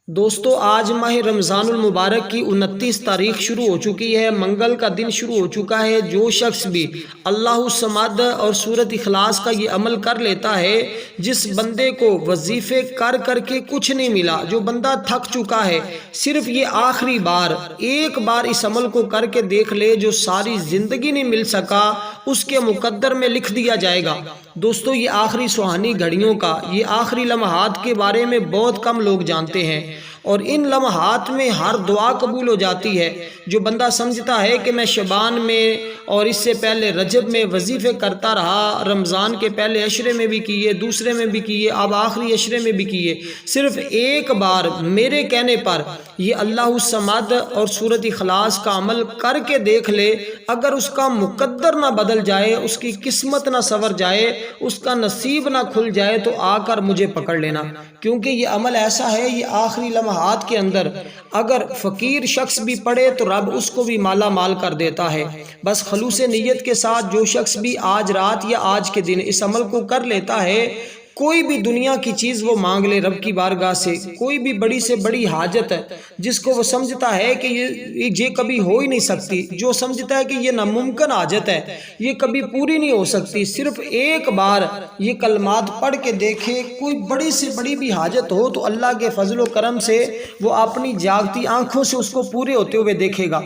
دوستو آج ماہ رمضان المبارک کی 29 تاریخ شروع ہو چکی ہے، منگل کا دن شروع ہو چکا ہے۔ جو شخص بھی اللہ الصمد اور سورۃ اخلاص کا یہ عمل کر لیتا ہے، جس بندے کو وظیفے کر کر کے کچھ نہیں ملا، جو بندہ تھک چکا ہے، صرف یہ آخری بار ایک بار اس عمل کو کر کے دیکھ لے، جو ساری زندگی نہیں مل سکا اس کے مقدر میں لکھ دیا جائے گا۔ دوستو یہ آخری سہانی گھڑیوں کا، یہ آخری لمحات کے بارے میں بہت کم لوگ جانتے ہیں، اور ان لمحات میں ہر دعا قبول ہو جاتی ہے۔ جو بندہ سمجھتا ہے کہ میں شعبان میں اور اس سے پہلے رجب میں وظیفے کرتا رہا، رمضان کے پہلے عشرے میں بھی کیے، دوسرے میں بھی کیے، اب آخری عشرے میں بھی کیے، صرف ایک بار میرے کہنے پر یہ اللہ الصمد اور سورۃ اخلاص کا عمل کر کے دیکھ لے، اگر اس کا مقدر نہ بدل جائے، اس کی قسمت نہ سنور جائے، اس کا نصیب نہ کھل جائے، تو آ کر مجھے پکڑ لینا، کیونکہ یہ عمل ایسا ہے، یہ آخری لمحات کے اندر اگر فقیر شخص بھی پڑھے تو رب اس کو بھی مالا مال کر دیتا ہے۔ بس خلوص نیت کے ساتھ جو شخص بھی آج رات یا آج کے دن اس عمل کو کر لیتا ہے، کوئی بھی دنیا کی چیز وہ مانگ لے رب کی بارگاہ سے، کوئی بھی بڑی سے بڑی حاجت ہے جس کو وہ سمجھتا ہے کہ یہ کبھی ہو ہی نہیں سکتی، جو سمجھتا ہے کہ یہ ناممکن حاجت ہے، یہ کبھی پوری نہیں ہو سکتی، صرف ایک بار یہ کلمات پڑھ کے دیکھے، کوئی بڑی سے بڑی بھی حاجت ہو تو اللہ کے فضل و کرم سے وہ اپنی جاگتی آنکھوں سے اس کو پورے ہوتے ہوئے دیکھے گا،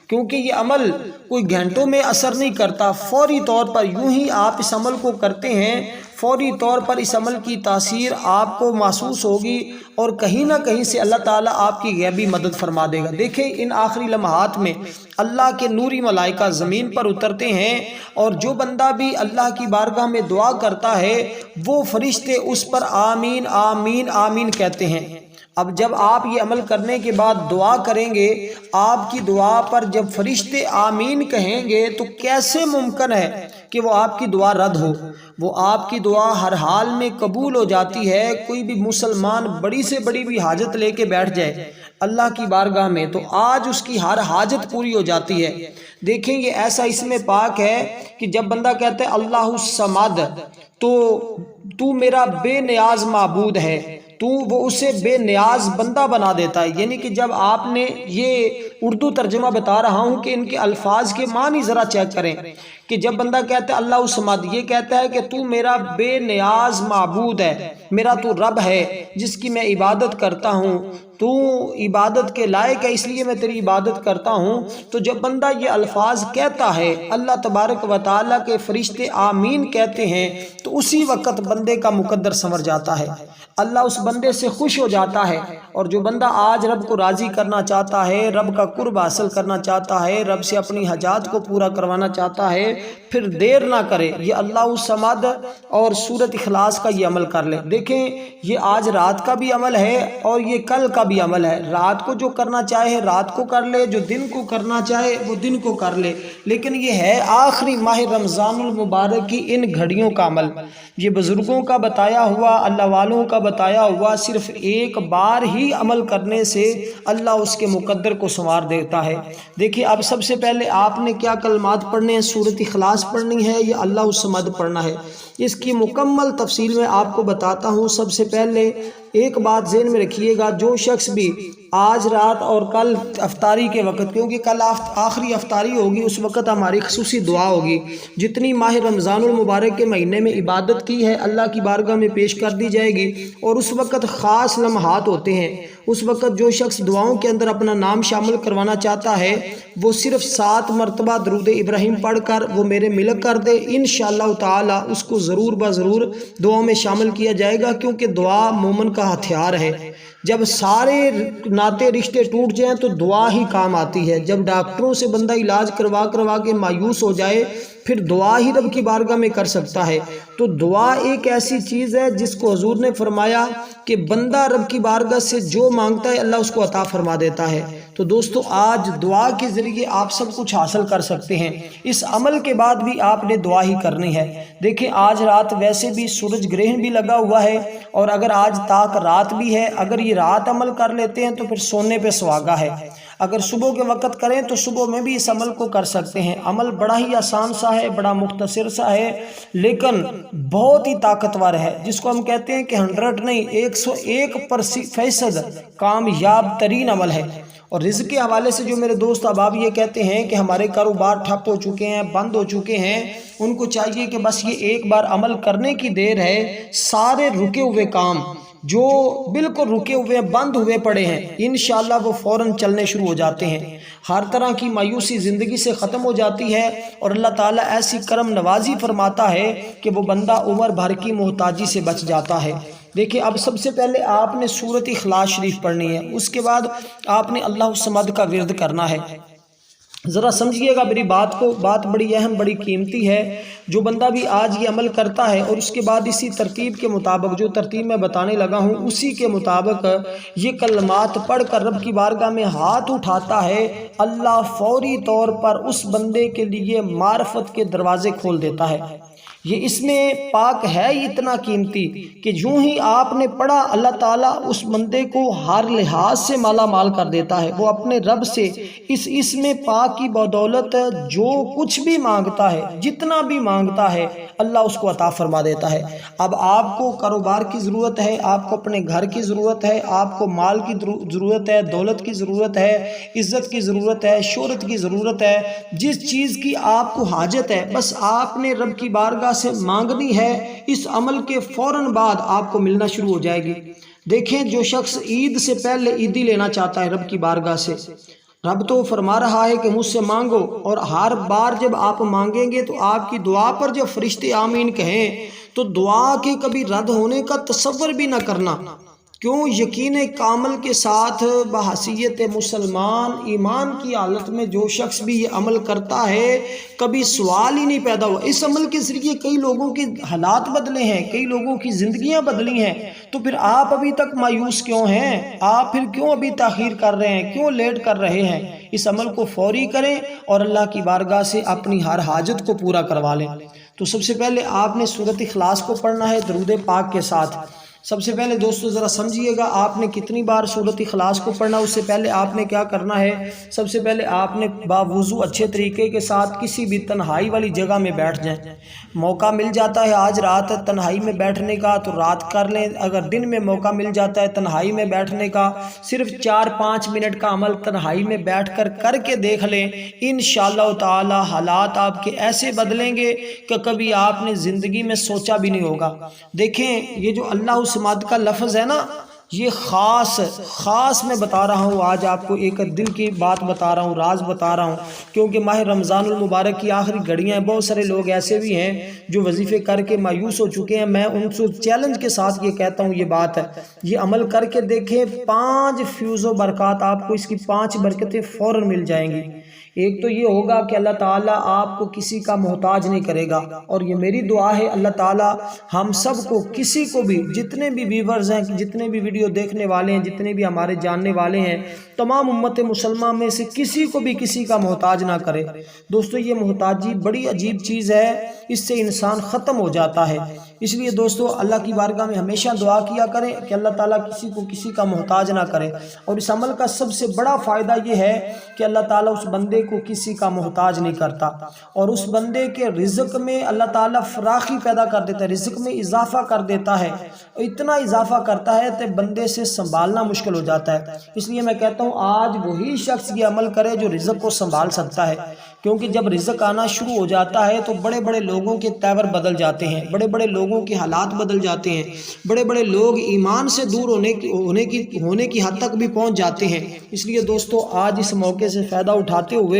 کیونکہ یہ عمل کوئی گھنٹوں میں اثر نہیں کرتا، فوری طور پر یوں ہی آپ اس عمل کو کرتے ہیں، فوری طور پر اس عمل کی تاثیر آپ کو محسوس ہوگی، اور کہیں نہ کہیں سے اللہ تعالیٰ آپ کی غیبی مدد فرما دے گا۔ دیکھیں ان آخری لمحات میں اللہ کے نوری ملائکہ زمین پر اترتے ہیں، اور جو بندہ بھی اللہ کی بارگاہ میں دعا کرتا ہے، وہ فرشتے اس پر آمین آمین آمین کہتے ہیں۔ اب جب آپ یہ عمل کرنے کے بعد دعا کریں گے، آپ کی دعا پر جب فرشتے آمین کہیں گے تو کیسے ممکن ہے کہ وہ آپ کی دعا رد ہو؟ وہ آپ کی دعا ہر حال میں قبول ہو جاتی ہے۔ کوئی بھی مسلمان بڑی سے بڑی بھی حاجت لے کے بیٹھ جائے اللہ کی بارگاہ میں تو آج اس کی ہر حاجت پوری ہو جاتی ہے۔ دیکھیں یہ ایسا اس میں پاک ہے کہ جب بندہ کہتا ہے اللہ الصمد، تو میرا بے نیاز معبود ہے، تو وہ اسے بے نیاز بندہ بنا دیتا ہے۔ یعنی کہ جب آپ نے یہ اردو ترجمہ بتا رہا ہوں کہ ان کے الفاظ کے معنی ذرا چیک کریں، کہ جب بندہ کہتا ہے اللہ الصمد، یہ کہتا ہے کہ تو میرا بے نیاز معبود ہے، میرا تو رب ہے جس کی میں عبادت کرتا ہوں، تو عبادت کے لائق ہے اس لیے میں تیری عبادت کرتا ہوں۔ تو جب بندہ یہ الفاظ کہتا ہے، اللہ تبارک و تعالیٰ کے فرشتے آمین کہتے ہیں، تو اسی وقت بندے کا مقدر سنور جاتا ہے، اللہ اس بندے سے خوش ہو جاتا ہے۔ اور جو بندہ آج رب کو راضی کرنا چاہتا ہے، رب کا قرب حاصل کرنا چاہتا ہے، رب سے اپنی حاجات کو پورا کروانا چاہتا ہے، پھر دیر نہ کرے، یہ اللہ الصمد اور سورۃ اخلاص کا یہ عمل کر لے۔ دیکھیں یہ آج رات کا بھی عمل ہے اور یہ کل کا بھی عمل ہے۔ رات کو جو کرنا چاہے رات کو کر لے، جو دن کو کرنا چاہے وہ دن کو کر لے، لیکن یہ ہے آخری ماہ رمضان المبارک کی ان گھڑیوں کا عمل۔ یہ بزرگوں کا بتایا ہوا، اللہ والوں کا بتایا ہوا، صرف ایک بار ہی عمل کرنے سے اللہ اس کے مقدر کو سنوار دیتا ہے۔ دیکھیں اب سب سے پہلے آپ نے کیا کلمات پڑھنے ہیں؟ سورۃ اخلاص پڑھنی ہے یا اللہ الصمد پڑھنا ہے؟ اس کی مکمل تفصیل میں آپ کو بتاتا ہوں۔ سب سے پہلے ایک بات ذہن میں رکھیے گا، جو شخص بھی آج رات اور کل افطاری کے وقت، کیونکہ کل آخری افطاری ہوگی، اس وقت ہماری خصوصی دعا ہوگی، جتنی ماہ رمضان المبارک کے مہینے میں عبادت کی ہے اللہ کی بارگاہ میں پیش کر دی جائے گی، اور اس وقت خاص لمحات ہوتے ہیں۔ اس وقت جو شخص دعاؤں کے اندر اپنا نام شامل کروانا چاہتا ہے، وہ صرف 7 مرتبہ درود ابراہیم پڑھ کر وہ میرے ملک کر دے، انشاءاللہ تعالی اس کو ضرور بضرور دعاؤں میں شامل کیا جائے گا، کیونکہ دعا مومن کا ہتھیار ہے۔ جب سارے ناطے رشتے ٹوٹ جائیں تو دعا ہی کام آتی ہے۔ جب ڈاکٹروں سے بندہ علاج کروا کے مایوس ہو جائے، پھر دعا ہی رب کی بارگاہ میں کر سکتا ہے۔ تو دعا ایک ایسی چیز ہے جس کو حضور نے فرمایا کہ بندہ رب کی بارگاہ سے جو مانگتا ہے اللہ اس کو عطا فرما دیتا ہے۔ تو دوستو آج دعا کے ذریعے آپ سب کچھ حاصل کر سکتے ہیں۔ اس عمل کے بعد بھی آپ نے دعا ہی کرنی ہے۔ دیکھیں آج رات ویسے بھی سورج گرہن بھی لگا ہوا ہے، اور اگر آج تاک رات بھی ہے، اگر یہ رات عمل کر لیتے ہیں تو پھر سونے پہ سواگا ہے، اگر صبح کے وقت کریں تو صبح میں بھی اس عمل کو کر سکتے ہیں۔ عمل بڑا ہی آسان سا ہے، بڑا مختصر سا ہے، لیکن بہت ہی طاقتور ہے، جس کو ہم کہتے ہیں کہ 100 نہیں 101% کامیاب ترین عمل ہے۔ اور رزق کے حوالے سے جو میرے دوست احباب یہ کہتے ہیں کہ ہمارے کاروبار ٹھپ ہو چکے ہیں، بند ہو چکے ہیں، ان کو چاہیے کہ بس یہ ایک بار عمل کرنے کی دیر ہے، سارے رکے ہوئے کام جو بالکل رکے ہوئے بند ہوئے پڑے ہیں انشاءاللہ وہ فوراً چلنے شروع ہو جاتے ہیں، ہر طرح کی مایوسی زندگی سے ختم ہو جاتی ہے، اور اللہ تعالیٰ ایسی کرم نوازی فرماتا ہے کہ وہ بندہ عمر بھر کی محتاجی سے بچ جاتا ہے۔ دیکھیں اب سب سے پہلے آپ نے سورۃ اخلاص شریف پڑھنی ہے، اس کے بعد آپ نے اللہ الصمد کا ورد کرنا ہے۔ ذرا سمجھیے گا میری بات کو، بات بڑی اہم بڑی قیمتی ہے۔ جو بندہ بھی آج یہ عمل کرتا ہے اور اس کے بعد اسی ترتیب کے مطابق جو ترتیب میں بتانے لگا ہوں اسی کے مطابق یہ کلمات پڑھ کر رب کی بارگاہ میں ہاتھ اٹھاتا ہے، اللہ فوری طور پر اس بندے کے لیے معرفت کے دروازے کھول دیتا ہے۔ یہ اس میں پاک ہے اتنا قیمتی کہ یوں ہی آپ نے پڑھا اللہ تعالیٰ اس بندے کو ہر لحاظ سے مالا مال کر دیتا ہے، وہ اپنے رب سے اس میں پاک کی بدولت جو کچھ بھی مانگتا ہے، جتنا بھی مانگتا ہے اللہ اس کو عطا فرما دیتا ہے۔ اب آپ کو کاروبار کی ضرورت ہے، آپ کو اپنے گھر کی ضرورت ہے، آپ کو مال کی ضرورت ہے، دولت کی ضرورت ہے، عزت کی ضرورت ہے، شہرت کی ضرورت ہے، جس چیز کی آپ کو حاجت ہے بس آپ نے رب کی بارگاہ سے مانگنی ہے، اس عمل کے فوراً بعد آپ کو ملنا شروع ہو جائے گی۔ دیکھیں جو شخص عید سے پہلے عیدی لینا چاہتا ہے رب کی بارگاہ سے، رب تو فرما رہا ہے کہ مجھ سے مانگو، اور ہر بار جب آپ مانگیں گے تو آپ کی دعا پر جب فرشتے آمین کہیں تو دعا کے کبھی رد ہونے کا تصور بھی نہ کرنا، کیوں یقین کامل کے ساتھ بحیثیت مسلمان ایمان کی حالت میں جو شخص بھی یہ عمل کرتا ہے کبھی سوال ہی نہیں پیدا ہوا۔ اس عمل کے ذریعے کئی لوگوں کے حالات بدلے ہیں، کئی لوگوں کی زندگیاں بدلی ہیں، تو پھر آپ ابھی تک مایوس کیوں ہیں؟ آپ پھر کیوں ابھی تاخیر کر رہے ہیں، کیوں لیٹ کر رہے ہیں؟ اس عمل کو فوری کریں اور اللہ کی بارگاہ سے اپنی ہر حاجت کو پورا کروا لیں۔ تو سب سے پہلے آپ نے سورۃ اخلاص کو پڑھنا ہے درود پاک کے ساتھ۔ سب سے پہلے دوستو ذرا سمجھیے گا آپ نے کتنی بار سورۃ اخلاص کو پڑھنا، اس سے پہلے آپ نے کیا کرنا ہے؟ سب سے پہلے آپ نے باوضو اچھے طریقے کے ساتھ کسی بھی تنہائی والی جگہ میں بیٹھ جائیں۔ موقع مل جاتا ہے آج رات تنہائی میں بیٹھنے کا تو رات کر لیں، اگر دن میں موقع مل جاتا ہے تنہائی میں بیٹھنے کا صرف 4-5 منٹ کا عمل تنہائی میں بیٹھ کر کے دیکھ لیں، انشاءاللہ تعالی حالات آپ کے ایسے بدلیں گے کہ کبھی آپ نے زندگی میں سوچا بھی نہیں ہوگا۔ دیکھیں یہ جو اللہ الصمد کا لفظ ہے نا، یہ خاص میں بتا رہا ہوں، آج آپ کو ایک دل کی بات بتا رہا ہوں، راز بتا رہا ہوں، کیونکہ ماہ رمضان المبارک کی آخری گھڑیاں ہیں، بہت سارے لوگ ایسے بھی ہیں جو وظیفے کر کے مایوس ہو چکے ہیں۔ میں ان سے چیلنج کے ساتھ یہ کہتا ہوں، یہ بات ہے، یہ عمل کر کے دیکھیں، 5 فیوز و برکات آپ کو اس کی 5 برکتیں فوراً مل جائیں گی۔ ایک تو یہ ہوگا کہ اللہ تعالیٰ آپ کو کسی کا محتاج نہیں کرے گا، اور یہ میری دعا ہے اللہ تعالیٰ ہم سب کو کسی کو بھی، جتنے بھی ویورز ہیں، جتنے بھی ویڈیو دیکھنے والے ہیں، جتنے بھی ہمارے جاننے والے ہیں، تمام امت مسلمہ میں سے کسی کو بھی کسی کا محتاج نہ کرے۔ دوستو یہ محتاجی بڑی عجیب چیز ہے، اس سے انسان ختم ہو جاتا ہے۔ اس لیے دوستو اللہ کی بارگاہ میں ہمیشہ دعا کیا کریں کہ اللہ تعالیٰ کسی کو کسی کا محتاج نہ کرے، اور اس عمل کا سب سے بڑا فائدہ یہ ہے کہ اللہ تعالیٰ اس بندے کو کسی کا محتاج نہیں کرتا، اور اس بندے کے رزق میں اللہ تعالیٰ فراخی پیدا کر دیتا ہے، رزق میں اضافہ کر دیتا ہے، اتنا اضافہ کرتا ہے کہ بندے سے سنبھالنا مشکل ہو جاتا ہے۔ اس لیے میں کہتا ہوں آج وہی شخص یہ عمل کرے جو رزق کو سنبھال سکتا ہے، کیونکہ جب رزق آنا شروع ہو جاتا ہے تو بڑے بڑے لوگوں کے تیور بدل جاتے ہیں، بڑے بڑے لوگوں کے حالات بدل جاتے ہیں، بڑے بڑے لوگ ایمان سے دور ہونے کی حد تک بھی پہنچ جاتے ہیں۔ اس لیے دوستو آج اس موقع سے فائدہ اٹھاتے ہوئے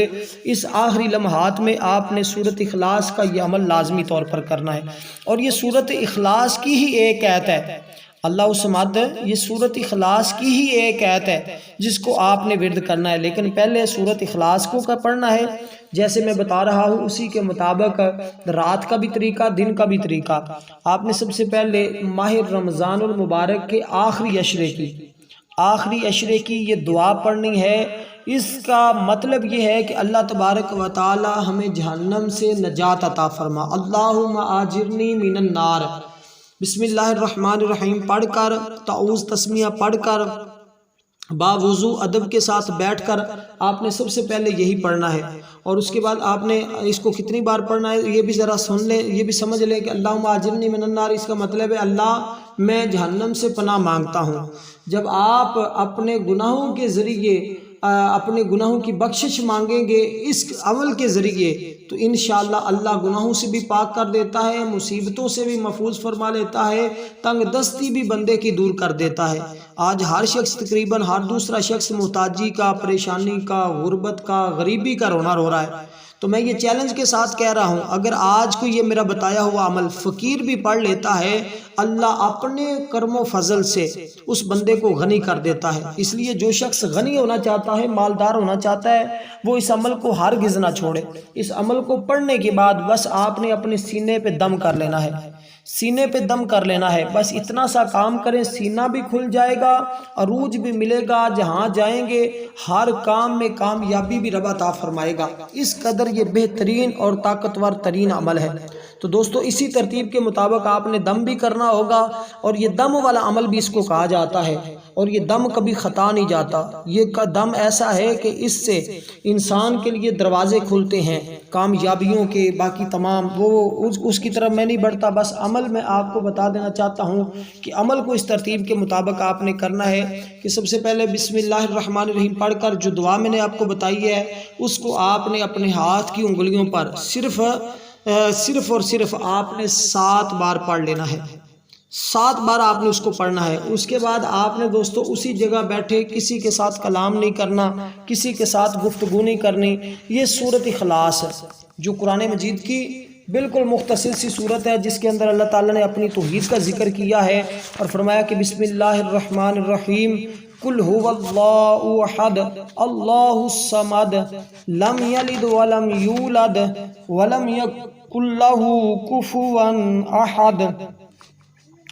اس آخری لمحات میں آپ نے سورۃ اخلاص کا یہ عمل لازمی طور پر کرنا ہے، اور یہ سورۃ اخلاص کی ہی ایک آیت ہے، اللہ الصمد یہ سورۃ اخلاص کی ہی ایک آیت ہے جس کو آپ نے ورد کرنا ہے، لیکن پہلے سورۃ اخلاص کو پڑھنا ہے جیسے میں بتا رہا ہوں اسی کے مطابق، رات کا بھی طریقہ دن کا بھی طریقہ۔ آپ نے سب سے پہلے ماہ رمضان المبارک کے آخری عشرے کی یہ دعا پڑھنی ہے۔ اس کا مطلب یہ ہے کہ اللہ تبارک و تعالی ہمیں جہنم سے نجات عطا فرما، اللہم آجرنی من النار، بسم اللہ الرحمن الرحیم پڑھ کر، تعوذ تسمیہ پڑھ کر، باوضو ادب کے ساتھ بیٹھ کر آپ نے سب سے پہلے یہی پڑھنا ہے، اور اس کے بعد آپ نے اس کو کتنی بار پڑھنا ہے یہ بھی ذرا سن لیں، یہ بھی سمجھ لیں کہ اللہم اجرنی من النار، اس کا مطلب ہے اللہ میں جہنم سے پناہ مانگتا ہوں۔ جب آپ اپنے گناہوں کے ذریعے اپنے گناہوں کی بخشش مانگیں گے اس عمل کے ذریعے، تو انشاءاللہ اللہ گناہوں سے بھی پاک کر دیتا ہے، مصیبتوں سے بھی محفوظ فرما لیتا ہے، تنگ دستی بھی بندے کی دور کر دیتا ہے۔ آج ہر شخص تقریباً ہر دوسرا شخص محتاجی کا، پریشانی کا، غربت کا، غریبی کا رونا رو رہا ہے۔ تو میں یہ چیلنج کے ساتھ کہہ رہا ہوں، اگر آج کو یہ میرا بتایا ہوا عمل فقیر بھی پڑھ لیتا ہے، اللہ اپنے کرم و فضل سے اس بندے کو غنی کر دیتا ہے۔ اس لیے جو شخص غنی ہونا چاہتا ہے، مالدار ہونا چاہتا ہے، وہ اس عمل کو ہرگز نہ چھوڑے۔ اس عمل کو پڑھنے کے بعد بس آپ نے اپنے سینے پہ دم کر لینا ہے، سینے پہ دم کر لینا ہے، بس اتنا سا کام کریں، سینہ بھی کھل جائے گا، عروج بھی ملے گا، جہاں جائیں گے ہر کام میں کامیابی بھی رب عطا فرمائے گا۔ اس قدر یہ بہترین اور طاقتور ترین عمل ہے۔ تو دوستو اسی ترتیب کے مطابق آپ نے دم بھی کرنا ہوگا، اور یہ دم والا عمل بھی اس کو کہا جاتا ہے، اور یہ دم کبھی خطا نہیں جاتا۔ یہ دم ایسا ہے کہ اس سے انسان کے لیے دروازے کھلتے ہیں کامیابیوں کے، باقی تمام وہ اس کی طرف میں نہیں بڑھتا، بس عمل میں آپ کو بتا دینا چاہتا ہوں کہ عمل کو اس ترتیب کے مطابق آپ نے کرنا ہے کہ سب سے پہلے بسم اللہ الرحمن الرحیم پڑھ کر جو دعا میں نے آپ کو بتائی ہے اس کو آپ نے اپنے ہاتھ کی انگلیوں پر صرف اور صرف آپ نے 7 بار پڑھ لینا ہے، 7 بار آپ نے اس کو پڑھنا ہے۔ اس کے بعد آپ نے دوستو اسی جگہ بیٹھے کسی کے ساتھ کلام نہیں کرنا، کسی کے ساتھ گفتگو نہیں کرنی۔ یہ سورۃ اخلاص ہے جو قرآن مجید کی بالکل مختصر سی صورت ہے، جس کے اندر اللہ تعالیٰ نے اپنی توحید کا ذکر کیا ہے اور فرمایا کہ بسم اللہ الرحمن الرحیم قل هو اللہ احد اللہ الصمد لم یلد ولم یولد ولم یکن لہ کفوا احد۔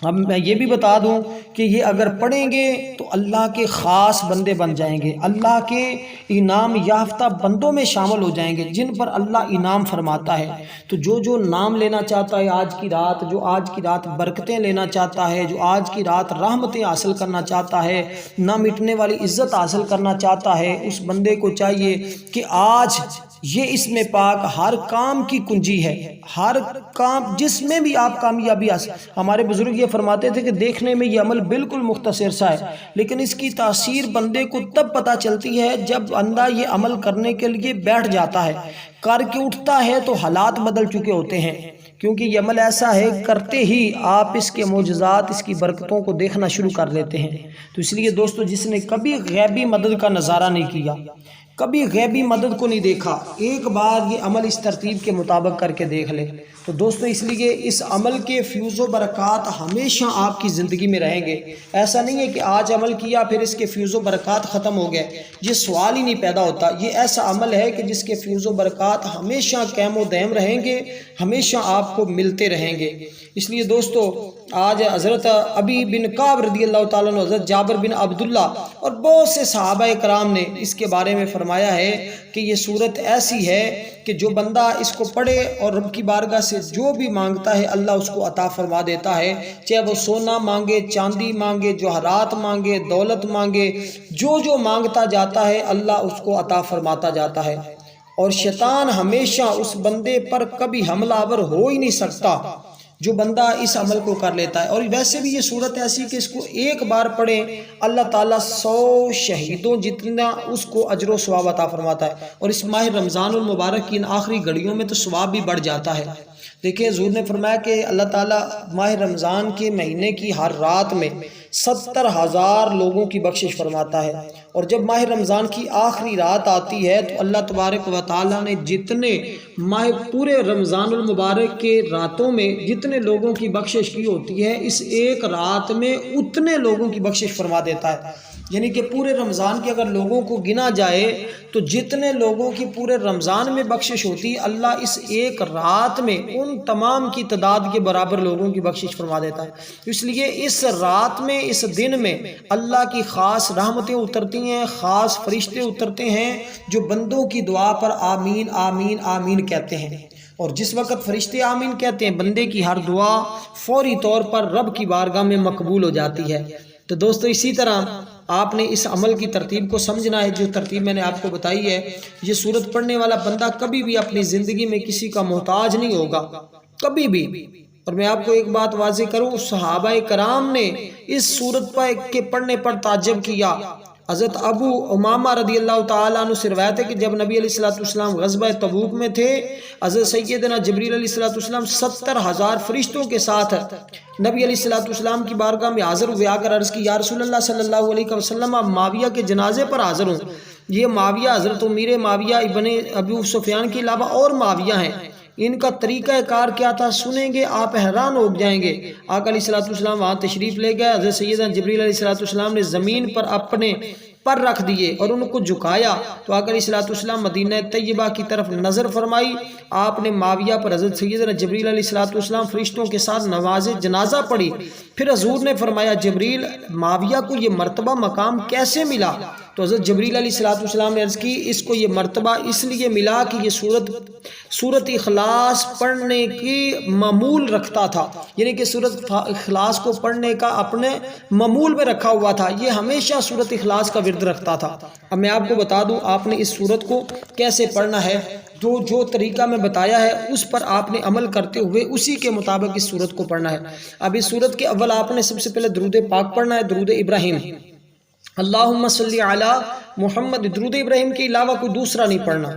اب میں یہ بھی بتا دوں کہ یہ اگر پڑھیں گے تو اللہ کے خاص بندے بن جائیں گے، اللہ کے انعام یافتہ بندوں میں شامل ہو جائیں گے جن پر اللہ انعام فرماتا ہے۔ تو جو نام لینا چاہتا ہے آج کی رات، جو آج کی رات برکتیں لینا چاہتا ہے، جو آج کی رات رحمتیں حاصل کرنا چاہتا ہے، نہ مٹنے والی عزت حاصل کرنا چاہتا ہے، اس بندے کو چاہیے کہ آج یہ اس میں پاک ہر کام کی کنجی ہے، ہر کام جس میں بھی آپ کامیابی حاصل۔ ہمارے بزرگ یہ فرماتے تھے کہ دیکھنے میں یہ عمل بالکل مختصر سا ہے، لیکن اس کی تاثیر بندے کو تب پتہ چلتی ہے جب بندہ یہ عمل کرنے کے لیے بیٹھ جاتا ہے، کر کے اٹھتا ہے تو حالات بدل چکے ہوتے ہیں، کیونکہ یہ عمل ایسا ہے کرتے ہی آپ اس کے معجزات، اس کی برکتوں کو دیکھنا شروع کر لیتے ہیں۔ تو اس لیے دوستو جس نے کبھی غیبی مدد کا نظارہ نہیں کیا، کبھی غیبی مدد کو نہیں دیکھا، ایک بار یہ عمل اس ترتیب کے مطابق کر کے دیکھ لے۔ تو دوستو اس لیے اس عمل کے فیوز و برکات ہمیشہ آپ کی زندگی میں رہیں گے۔ ایسا نہیں ہے کہ آج عمل کیا پھر اس کے فیوز و برکات ختم ہو گئے، یہ سوال ہی نہیں پیدا ہوتا۔ یہ ایسا عمل ہے کہ جس کے فیوز و برکات ہمیشہ قائم و دائم رہیں گے، ہمیشہ آپ کو ملتے رہیں گے۔ اس لیے دوستو آج حضرت ابی بن کعب رضی اللہ تعالیٰ عنہ، حضرت جابر بن عبداللہ اور بہت سے صحابہ کرام نے اس کے بارے میں فرمایا ہے کہ یہ صورت ایسی ہے کہ جو بندہ اس کو پڑھے اور رب کی بارگاہ سے جو بھی مانگتا ہے اللہ اس کو عطا فرما دیتا ہے، چاہے وہ سونا مانگے، چاندی مانگے، جوہرات مانگے، دولت مانگے، جو مانگتا جاتا ہے اللہ اس کو عطا فرماتا جاتا ہے، اور شیطان ہمیشہ اس بندے پر کبھی حملہ آور ہو ہی نہیں سکتا جو بندہ اس عمل کو کر لیتا ہے۔ اور ویسے بھی یہ صورت ایسی کہ اس کو ایک بار پڑھیں اللہ تعالیٰ 100 شہیدوں جتنا اس کو اجر و ثواب عطا فرماتا ہے، اور اس ماہ رمضان المبارک کی ان آخری گھڑیوں میں تو ثواب بھی بڑھ جاتا ہے۔ دیکھیں حضور نے فرمایا کہ اللہ تعالیٰ ماہ رمضان کے مہینے کی ہر رات میں 70,000 لوگوں کی بخشش فرماتا ہے، اور جب ماہ رمضان کی آخری رات آتی ہے تو اللہ تبارک و تعالیٰ نے جتنے پورے رمضان المبارک کے راتوں میں جتنے لوگوں کی بخشش کی ہوتی ہے، اس ایک رات میں اتنے لوگوں کی بخشش فرما دیتا ہے۔ یعنی کہ پورے رمضان کے اگر لوگوں کو گنا جائے تو جتنے لوگوں کی پورے رمضان میں بخشش ہوتی ہے، اللہ اس ایک رات میں ان تمام کی تعداد کے برابر لوگوں کی بخشش فرما دیتا ہے۔ اس لیے اس رات میں، اس دن میں اللہ کی خاص رحمتیں اترتی ہیں، خاص فرشتے اترتے ہیں جو بندوں کی دعا پر آمین آمین آمین کہتے ہیں۔ اور جس وقت فرشتے آمین کہتے ہیں بندے کی ہر دعا فوری طور پر رب کی بارگاہ میں مقبول ہو جاتی ہے۔ تو دوستو اسی طرح آپ نے اس عمل کی ترتیب کو سمجھنا ہے جو ترتیب میں نے آپ کو بتائی ہے۔ یہ سورت پڑھنے والا بندہ کبھی بھی اپنی زندگی میں کسی کا محتاج نہیں ہوگا، کبھی بھی۔ اور میں آپ کو ایک بات واضح کروں، صحابہ کرام نے اس سورت کے پڑھنے پر تعجب کیا۔ حضرت ابو امامہ رضی اللہ تعالیٰ عنہ سے روایت ہے کہ جب نبی علیہ السلام غزوہ تبوک میں تھے، حضرت سیدنا جبریل علیہ السلام 70,000 فرشتوں کے ساتھ نبی علیہ السلام کی بارگاہ میں حاضر ہوئے، آ کر عرض کی یا رسول اللہ صلی اللہ علیہ وسلم، آپ معاویہ کے جنازے پر حاضر ہوں۔ یہ معاویہ حضرت امیر معاویہ ابن ابو سفیان کے علاوہ اور معاویہ ہیں، ان کا طریقہ کار کیا تھا سنیں گے آپ حیران ہو جائیں گے۔ آقا علیہ السلام وہاں تشریف لے گئے، حضرت سیدنا جبریل علیہ السلام نے زمین پر اپنے پر رکھ دیے اور ان کو جھکایا تو آقا علیہ السلام مدینہ طیبہ کی طرف نظر فرمائی، آپ نے معاویہ پر حضرت سیدنا جبریل علیہ السلام فرشتوں کے ساتھ نماز جنازہ پڑھی۔ پھر حضور نے فرمایا جبریل، معاویہ کو یہ مرتبہ مقام کیسے ملا؟ تو حضرت جبریل علیہ السلام نے عرض کی اس کو یہ مرتبہ اس لیے ملا کہ یہ سورت اخلاص پڑھنے کی معمول رکھتا تھا، یعنی کہ سورت اخلاص کو پڑھنے کا اپنے معمول میں رکھا ہوا تھا، یہ ہمیشہ سورت اخلاص کا ورد رکھتا تھا۔ اب میں آپ کو بتا دوں آپ نے اس سورت کو کیسے پڑھنا ہے، جو طریقہ میں بتایا ہے اس پر آپ نے عمل کرتے ہوئے اسی کے مطابق اس سورت کو پڑھنا ہے۔ اب اس سورت کے اول آپ نے سب سے پہلے درود پاک پڑھنا ہے، درود ابراہیم، اللہم صلی علی محمد، درود ابراہیم کے علاوہ کوئی دوسرا نہیں پڑھنا۔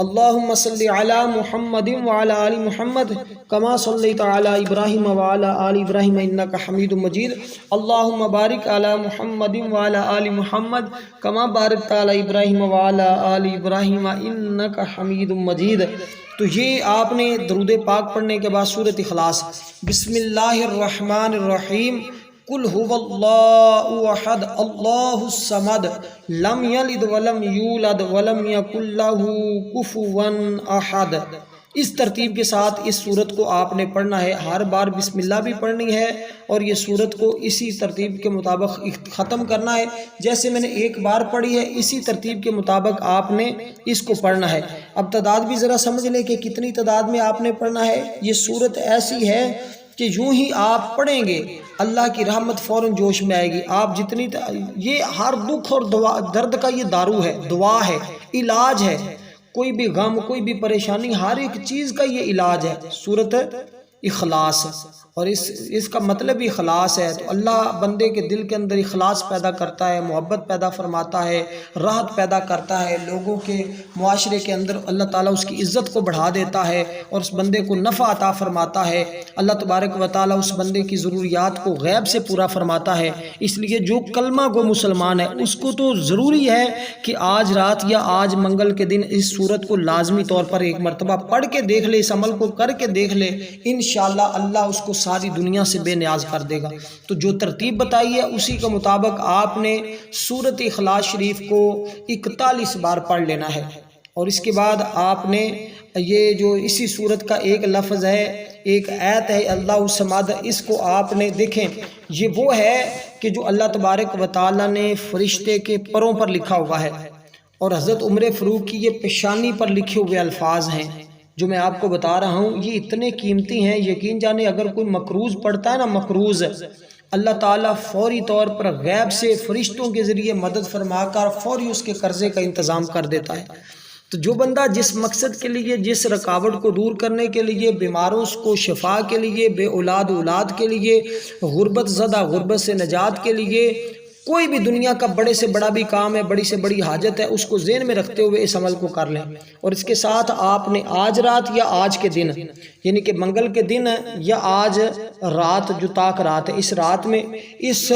اللہم صلی علی محمد وعلی آل محمد کما صلیت علی ابراہیم وعلی آل ابراہیم انک حمید مجید، اللہم بارک علی محمد وعلی آل محمد کما بارکت علی ابراہیم وعلی آل ابراہیم انک حمید مجید۔ تو یہ آپ نے درود پاک پڑھنے کے بعد سورۃ اخلاص، بسم اللہ الرحمن الرحیم، قل هو اللہ احد اللہ الصمد لم یلد ولم یولد ولم یکن لہ کفوا احد، اس ترتیب کے ساتھ اس سورت کو آپ نے پڑھنا ہے۔ ہر بار بسم اللہ بھی پڑھنی ہے اور یہ سورت کو اسی ترتیب کے مطابق ختم کرنا ہے، جیسے میں نے ایک بار پڑھی ہے اسی ترتیب کے مطابق آپ نے اس کو پڑھنا ہے۔ اب تعداد بھی ذرا سمجھ لیں کہ کتنی تعداد میں آپ نے پڑھنا ہے۔ یہ سورت ایسی ہے کہ یوں ہی آپ پڑھیں گے اللہ کی رحمت فوراً جوش میں آئے گی۔ آپ جتنی یہ ہر دکھ اور درد کا یہ دارو ہے، دعا ہے، علاج ہے، کوئی بھی غم کوئی بھی پریشانی ہر ایک چیز کا یہ علاج ہے، سورت اخلاص، اور اس کا مطلب ہی اخلاص ہے۔ تو اللہ بندے کے دل کے اندر اخلاص پیدا کرتا ہے، محبت پیدا فرماتا ہے، راحت پیدا کرتا ہے، لوگوں کے معاشرے کے اندر اللہ تعالیٰ اس کی عزت کو بڑھا دیتا ہے اور اس بندے کو نفع عطا فرماتا ہے۔ اللہ تبارک و تعالیٰ اس بندے کی ضروریات کو غیب سے پورا فرماتا ہے۔ اس لیے جو کلمہ گو مسلمان ہے اس کو تو ضروری ہے کہ آج رات یا آج منگل کے دن اس سورت کو لازمی طور پر ایک مرتبہ پڑھ کے دیکھ لے، اس عمل کو کر کے دیکھ لے، انشاءاللہ اللہ اس کو ساری دنیا سے بے نیاز کر دے گا۔ تو جو ترتیب بتائی ہے اسی کے مطابق آپ نے سورت اخلاص شریف کو 41 بار پڑھ لینا ہے، اور اس کے بعد آپ نے یہ جو اسی سورت کا ایک لفظ ہے، ایک آیت ہے اللہ الصمد، اس کو آپ نے دیکھیں یہ وہ ہے کہ جو اللہ تبارک و تعالیٰ نے فرشتے کے پروں پر لکھا ہوا ہے، اور حضرت عمر فاروق کی یہ پیشانی پر لکھے ہوئے الفاظ ہیں جو میں آپ کو بتا رہا ہوں، یہ اتنے قیمتی ہیں، یقین جانے اگر کوئی مقروض پڑتا ہے نا، مقروض، اللہ تعالیٰ فوری طور پر غیب سے فرشتوں کے ذریعے مدد فرما کر فوری اس کے قرضے کا انتظام کر دیتا ہے۔ تو جو بندہ جس مقصد کے لیے، جس رکاوٹ کو دور کرنے کے لیے، بیماروں کو شفا کے لیے، بے اولاد کے لیے، غربت زدہ غربت سے نجات کے لیے، کوئی بھی دنیا کا بڑے سے بڑا بھی کام ہے، بڑی سے بڑی حاجت ہے، اس کو ذہن میں رکھتے ہوئے اس عمل کو کر لیں۔ اور اس کے ساتھ آپ نے آج رات یا آج کے دن، یعنی کہ منگل کے دن یا آج رات جو تاک رات ہے، اس رات میں اس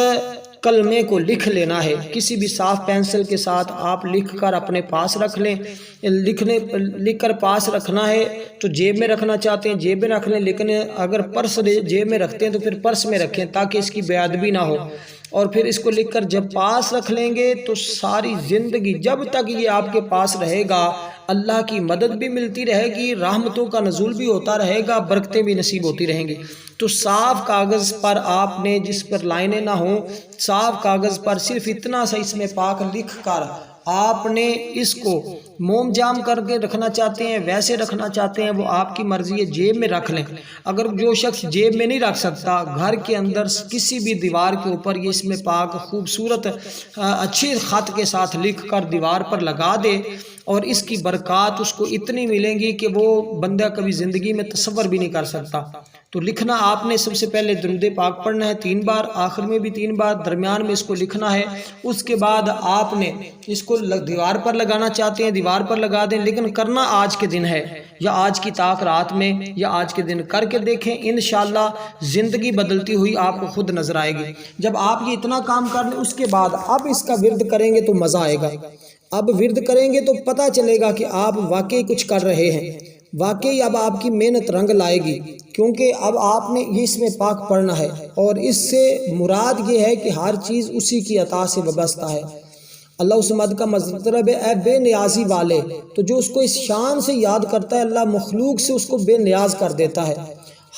کلمے کو لکھ لینا ہے، کسی بھی صاف پینسل کے ساتھ آپ لکھ کر اپنے پاس رکھ لیں۔ لکھ کر پاس رکھنا ہے تو جیب میں رکھنا چاہتے ہیں جیب میں رکھ لیں، لیکن اگر پرس جیب میں رکھتے ہیں تو پھر پرس میں رکھیں تاکہ اس کی بے ادبی نہ ہو۔ اور پھر اس کو لکھ کر جب پاس رکھ لیں گے تو ساری زندگی جب تک یہ آپ کے پاس رہے گا اللہ کی مدد بھی ملتی رہے گی، رحمتوں کا نزول بھی ہوتا رہے گا، برکتیں بھی نصیب ہوتی رہیں گی۔ تو صاف کاغذ پر آپ نے، جس پر لائنیں نہ ہوں، صاف کاغذ پر صرف اتنا سا اس میں پاک لکھ کر آپ نے اس کو موم جام کر کے رکھنا چاہتے ہیں ویسے رکھنا چاہتے ہیں وہ آپ کی مرضی ہے، جیب میں رکھ لیں۔ اگر جو شخص جیب میں نہیں رکھ سکتا، گھر کے اندر کسی بھی دیوار کے اوپر یہ اسم پاک خوبصورت اچھے خط کے ساتھ لکھ کر دیوار پر لگا دے، اور اس کی برکات اس کو اتنی ملیں گی کہ وہ بندہ کبھی زندگی میں تصور بھی نہیں کر سکتا۔ تو لکھنا آپ نے سب سے پہلے درود پاک پڑھنا ہے 3 بار، آخر میں بھی 3 بار، درمیان میں اس کو لکھنا ہے۔ اس کے بعد آپ نے اس کو دیوار پر لگانا چاہتے ہیں دیوار پر لگا دیں، لیکن کرنا آج کے دن ہے، یا آج کی طاق رات میں، یا آج کے دن کر کے دیکھیں، انشاءاللہ زندگی بدلتی ہوئی آپ کو خود نظر آئے گی۔ جب آپ یہ اتنا کام کر لیں، اس کے بعد اب اس کا ورد کریں گے تو مزہ آئے گا۔ اب ورد کریں گے تو پتہ چلے گا کہ آپ واقعی کچھ کر رہے ہیں، واقعی اب آپ کی محنت رنگ لائے گی، کیونکہ اب آپ نے یہ اسم پاک پڑھنا ہے، اور اس سے مراد یہ ہے کہ ہر چیز اسی کی عطا سے وابستہ ہے۔ اللہ الصمد کا مطلب ہے اے بے نیازی والے، تو جو اس کو اس شان سے یاد کرتا ہے، اللہ مخلوق سے اس کو بے نیاز کر دیتا ہے۔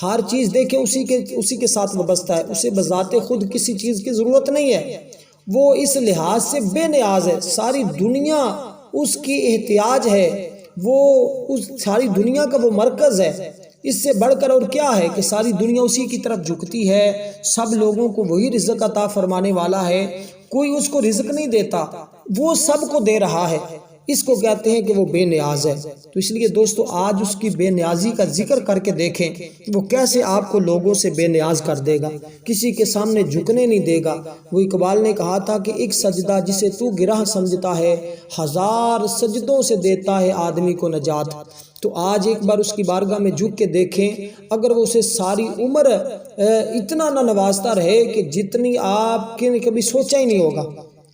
ہر چیز دیکھیں اسی کے ساتھ وابستہ ہے، اسے بذات خود کسی چیز کی ضرورت نہیں ہے، وہ اس لحاظ سے بے نیاز ہے، ساری دنیا اس کی احتیاج ہے، وہ اس ساری دنیا کا وہ مرکز ہے۔ اس سے بڑھ کر اور کیا ہے کہ ساری دنیا اسی کی طرف جھکتی ہے، سب لوگوں کو وہی رزق عطا فرمانے والا ہے، کوئی اس کو رزق نہیں دیتا، وہ سب کو دے رہا ہے، اس کو کہتے ہیں کہ وہ بے نیاز ہے۔ تو اس لیے دوستو آج اس کی بے نیازی کا ذکر کر کے دیکھیں کہ وہ کیسے آپ کو لوگوں سے بے نیاز کر دے گا، کسی کے سامنے جھکنے نہیں دے گا۔ وہ اقبال نے کہا تھا کہ ایک سجدہ جسے تو گرہ سمجھتا ہے، 1000 سجدوں سے دیتا ہے آدمی کو نجات۔ تو آج ایک بار اس کی بارگاہ میں جھک کے دیکھیں، اگر وہ اسے ساری عمر اتنا نہ نوازتا رہے کہ جتنی آپ کے کبھی سوچا ہی نہیں ہوگا۔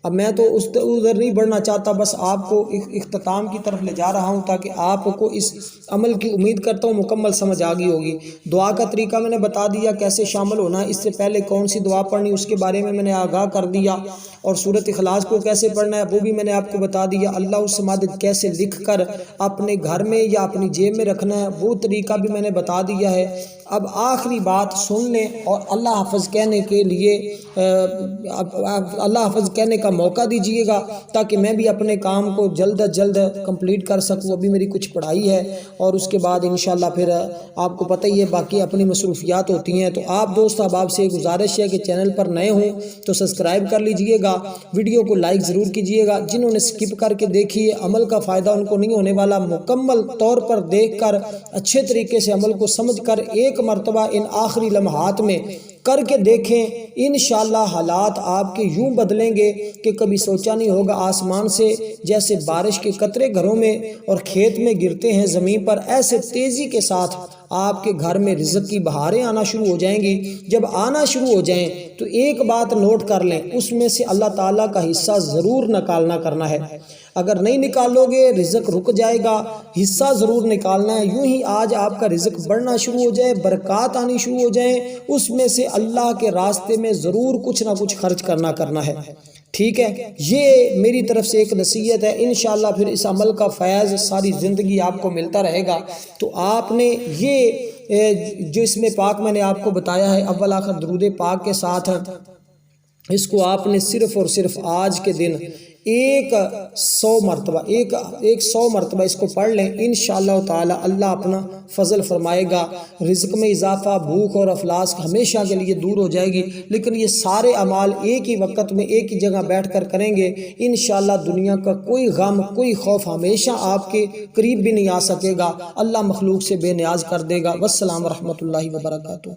اب میں تو ادھر نہیں بڑھنا چاہتا، بس آپ کو اختتام کی طرف لے جا رہا ہوں تاکہ آپ کو اس عمل کی امید کرتا ہوں مکمل سمجھ آ گئی ہوگی۔ دعا کا طریقہ میں نے بتا دیا کیسے شامل ہونا ہے، اس سے پہلے کون سی دعا پڑھنی اس کے بارے میں نے آگاہ کر دیا، اور سورۃ اخلاص کو کیسے پڑھنا ہے وہ بھی میں نے آپ کو بتا دیا۔ اللہ الصمد کیسے لکھ کر اپنے گھر میں یا اپنی جیب میں رکھنا ہے وہ طریقہ بھی میں نے بتا دیا ہے۔ اب آخری بات سن لیں اور اللہ حافظ کہنے کے لیے اللہ حافظ کہنے کا موقع دیجئے گا، تاکہ میں بھی اپنے کام کو جلد از جلد کمپلیٹ کر سکوں۔ ابھی میری کچھ پڑھائی ہے، اور اس کے بعد انشاءاللہ پھر آپ کو پتہ ہی ہے باقی اپنی مصروفیات ہوتی ہیں۔ تو آپ دوست احباب سے گزارش ہے کہ چینل پر نئے ہوں تو سبسکرائب کر لیجئے گا، ویڈیو کو لائک ضرور کیجئے گا۔ جنہوں نے سکپ کر کے دیکھی ہے، عمل کا فائدہ ان کو نہیں ہونے والا، مکمل طور پر دیکھ کر اچھے طریقے سے عمل کو سمجھ کر ایک مرتبہ ان آخری لمحات میں کر کے دیکھیں، انشاءاللہ حالات آپ کے یوں بدلیں گے کہ کبھی سوچا نہیں ہوگا۔ آسمان سے جیسے بارش کے قطرے گھروں میں اور کھیت میں گرتے ہیں زمین پر، ایسے تیزی کے ساتھ آپ کے گھر میں رزق کی بہاریں آنا شروع ہو جائیں گی۔ جب آنا شروع ہو جائیں تو ایک بات نوٹ کر لیں، اس میں سے اللہ تعالیٰ کا حصہ ضرور نکالنا کرنا ہے۔ اگر نہیں نکالو گے رزق رک جائے گا، حصہ ضرور نکالنا ہے۔ یوں ہی آج آپ کا رزق بڑھنا شروع ہو جائے، برکات آنی شروع ہو جائیں، اس میں سے اللہ کے راستے میں ضرور کچھ نہ کچھ خرچ کرنا ہے۔ ٹھیک ہے، یہ میری طرف سے ایک نصیحت ہے، انشاءاللہ پھر اس عمل کا فیض ساری زندگی آپ کو ملتا رہے گا۔ تو آپ نے یہ جو اس میں پاک میں نے آپ کو بتایا ہے، اول آخر درود پاک کے ساتھ، اس کو آپ نے صرف اور صرف آج کے دن 100 مرتبہ اس کو پڑھ لیں، انشاءاللہ تعالی اللہ اپنا فضل فرمائے گا، رزق میں اضافہ، بھوک اور افلاس ہمیشہ کے لیے دور ہو جائے گی۔ لیکن یہ سارے اعمال ایک ہی وقت میں ایک ہی جگہ بیٹھ کر کریں گے، انشاءاللہ دنیا کا کوئی غم کوئی خوف ہمیشہ آپ کے قریب بھی نہیں آ سکے گا، اللہ مخلوق سے بے نیاز کر دے گا۔ والسلام ورحمۃ اللہ وبرکاتہ۔